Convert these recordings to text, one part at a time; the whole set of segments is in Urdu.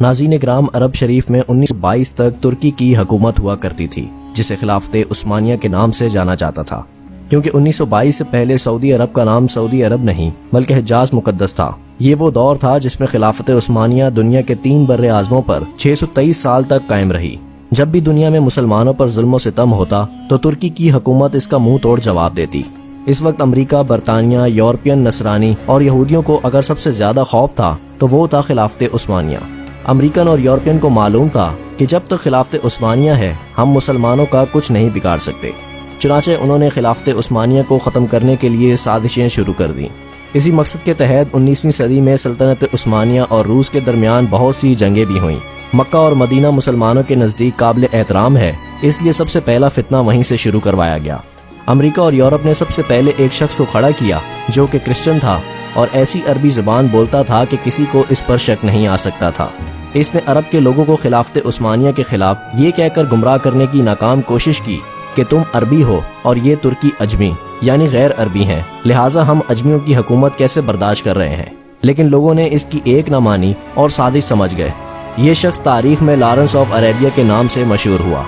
ناظرین کرام، عرب شریف میں 1922 تک ترکی کی حکومت ہوا کرتی تھی، جسے خلافت عثمانیہ کے نام سے جانا جاتا تھا، کیونکہ 1922 سے پہلے سعودی عرب کا نام سعودی عرب نہیں بلکہ حجاز مقدس تھا۔ یہ وہ دور تھا جس میں خلافت عثمانیہ دنیا کے 3 بر اعظموں پر 623 سال تک قائم رہی۔ جب بھی دنیا میں مسلمانوں پر ظلم و ستم ہوتا تو ترکی کی حکومت اس کا منہ توڑ جواب دیتی۔ اس وقت امریکہ، برطانیہ، یورپین نصرانی اور یہودیوں کو اگر سب سے زیادہ خوف تھا تو وہ تھا خلافت عثمانیہ۔ امریکن اور یورپین کو معلوم تھا کہ جب تک خلافت عثمانیہ ہے ہم مسلمانوں کا کچھ نہیں بگاڑ سکتے، چنانچہ انہوں نے خلافت عثمانیہ کو ختم کرنے کے لیے سازشیں شروع کر دیں۔ اسی مقصد کے تحت 19ویں صدی میں سلطنت عثمانیہ اور روس کے درمیان بہت سی جنگیں بھی ہوئیں۔ مکہ اور مدینہ مسلمانوں کے نزدیک قابل احترام ہے، اس لیے سب سے پہلا فتنہ وہیں سے شروع کروایا گیا۔ امریکہ اور یورپ نے سب سے پہلے ایک شخص کو کھڑا کیا جو کہ کرسچن تھا اور ایسی عربی زبان بولتا تھا کہ کسی کو اس پر شک نہیں آ سکتا تھا۔ اس نے عرب کے لوگوں کو خلافت عثمانیہ کے خلاف یہ کہہ کر گمراہ کرنے کی ناکام کوشش کی کہ تم عربی ہو اور یہ ترکی اجمی یعنی غیر عربی ہیں، لہٰذا ہم اجمیوں کی حکومت کیسے برداشت کر رہے ہیں۔ لیکن لوگوں نے اس کی ایک نہ مانی اور سازش سمجھ گئے۔ یہ شخص تاریخ میں لارنس آف عربیہ کے نام سے مشہور ہوا۔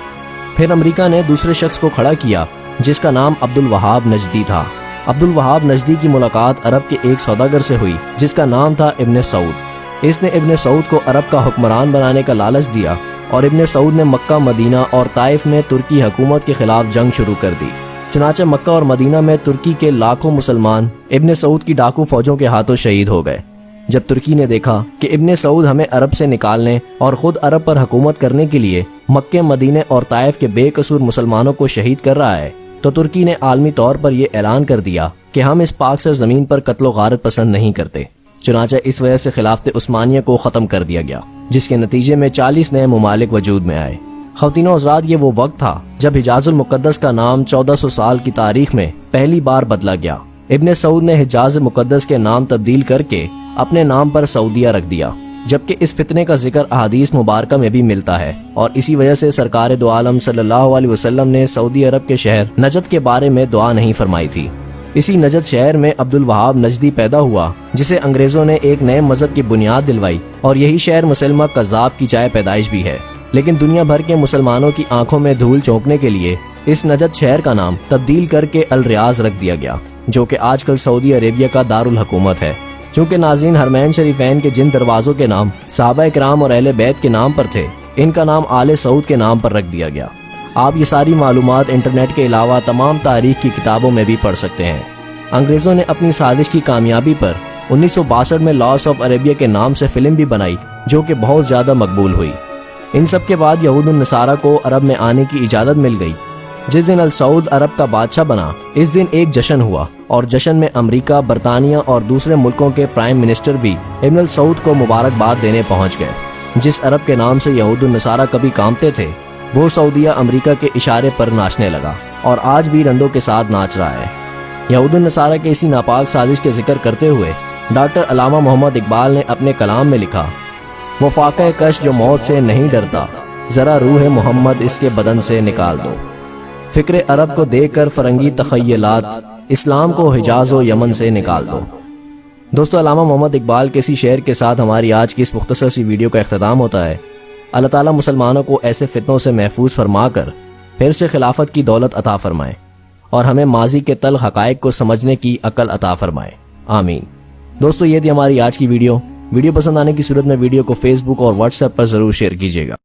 پھر امریکہ نے دوسرے شخص کو کھڑا کیا جس کا نام عبد الوہاب نجدی تھا۔ عبد الوہاب نجدی کی ملاقات عرب کے ایک سوداگر سے ہوئی جس کا نام تھا ابن سعود۔ اس نے ابن سعود کو عرب کا حکمران بنانے کا لالچ دیا اور ابن سعود نے مکہ، مدینہ اور طائف میں ترکی حکومت کے خلاف جنگ شروع کر دی۔ چنانچہ مکہ اور مدینہ میں ترکی کے لاکھوں مسلمان ابن سعود کی ڈاکو فوجوں کے ہاتھوں شہید ہو گئے۔ جب ترکی نے دیکھا کہ ابن سعود ہمیں عرب سے نکالنے اور خود عرب پر حکومت کرنے کے لیے مکہ، مدینہ اور طائف کے بے قصور مسلمانوں کو شہید کر رہا ہے، تو ترکی نے عالمی طور پر یہ اعلان کر دیا کہ ہم اس پاک سرزمین پر قتل و غارت پسند نہیں کرتے۔ چنانچہ اس وجہ سے خلافت عثمانیہ کو ختم کر دیا گیا، جس کے نتیجے میں 40 نئے ممالک وجود میں آئے۔ خواتین و حضرات، یہ وہ وقت تھا جب حجاز المقدس کا نام 1400 سال کی تاریخ میں پہلی بار بدلا گیا۔ ابن سعود نے حجاز مقدس کے نام تبدیل کر کے اپنے نام پر سعودیہ رکھ دیا، جبکہ اس فتنے کا ذکر احادیث مبارکہ میں بھی ملتا ہے، اور اسی وجہ سے سرکار دو عالم صلی اللہ علیہ وسلم نے سعودی عرب کے شہر نجد کے بارے میں دعا نہیں فرمائی تھی۔ اسی نجد شہر میں عبد الوہاب نجدی پیدا ہوا، جسے انگریزوں نے ایک نئے مذہب کی بنیاد دلوائی، اور یہی شہر مسلمہ کذاب کی جائے پیدائش بھی ہے۔ لیکن دنیا بھر کے مسلمانوں کی آنکھوں میں دھول چونکنے کے لیے اس نجد شہر کا نام تبدیل کر کے الریاض رکھ دیا گیا، جو کہ آج کل سعودی عربیہ کا دارالحکومت ہے۔ چونکہ ناظرین، حرمین شریفین کے جن دروازوں کے نام صحابہ کرام اور اہل بیت کے نام پر تھے، ان کا نام آل سعود کے نام پر رکھ دیا گیا۔ آپ یہ ساری معلومات انٹرنیٹ کے علاوہ تمام تاریخ کی کتابوں میں بھی پڑھ سکتے ہیں۔ انگریزوں نے اپنی سازش کی کامیابی پر 1962 میں لاس آف عربیہ کے نام سے فلم بھی بنائی، جو کہ بہت زیادہ مقبول ہوئی۔ ان سب کے بعد یہود النصارہ کو عرب میں آنے کی اجازت مل گئی۔ جس دن السعود عرب کا بادشاہ بنا، اس دن ایک جشن ہوا، اور جشن میں امریکہ، برطانیہ اور دوسرے ملکوں کے پرائم منسٹر بھی ابن السعود کو مبارکباد دینے پہنچ گئے۔ جس عرب کے نام سے یہود النصارہ کبھی کامتے تھے، وہ سعودیہ امریکہ کے اشارے پر ناچنے لگا، اور آج بھی رندوں کے ساتھ ناچ رہا ہے۔ یہود النصارہ کے اسی ناپاک سازش کے ذکر کرتے ہوئے ڈاکٹر علامہ محمد اقبال نے اپنے کلام میں لکھا، وہ فاقہ کش جو موت سے نہیں ڈرتا، ذرا روح محمد اس کے بدن سے نکال دو۔ فکر عرب کو دے کر فرنگی تخیلات، اسلام کو حجاز و یمن سے نکال دو۔ دوستو، علامہ محمد اقبال کے اسی شعر کے ساتھ ہماری آج کی اس مختصر سی ویڈیو کا اختتام ہوتا ہے۔ اللہ تعالیٰ مسلمانوں کو ایسے فتنوں سے محفوظ فرما کر پھر سے خلافت کی دولت عطا فرمائے، اور ہمیں ماضی کے تلخ حقائق کو سمجھنے کی عقل عطا فرمائے، آمین۔ دوستو، یہ تھی ہماری آج کی ویڈیو پسند آنے کی صورت میں ویڈیو کو فیس بک اور واٹس ایپ پر ضرور شیئر کیجیے گا۔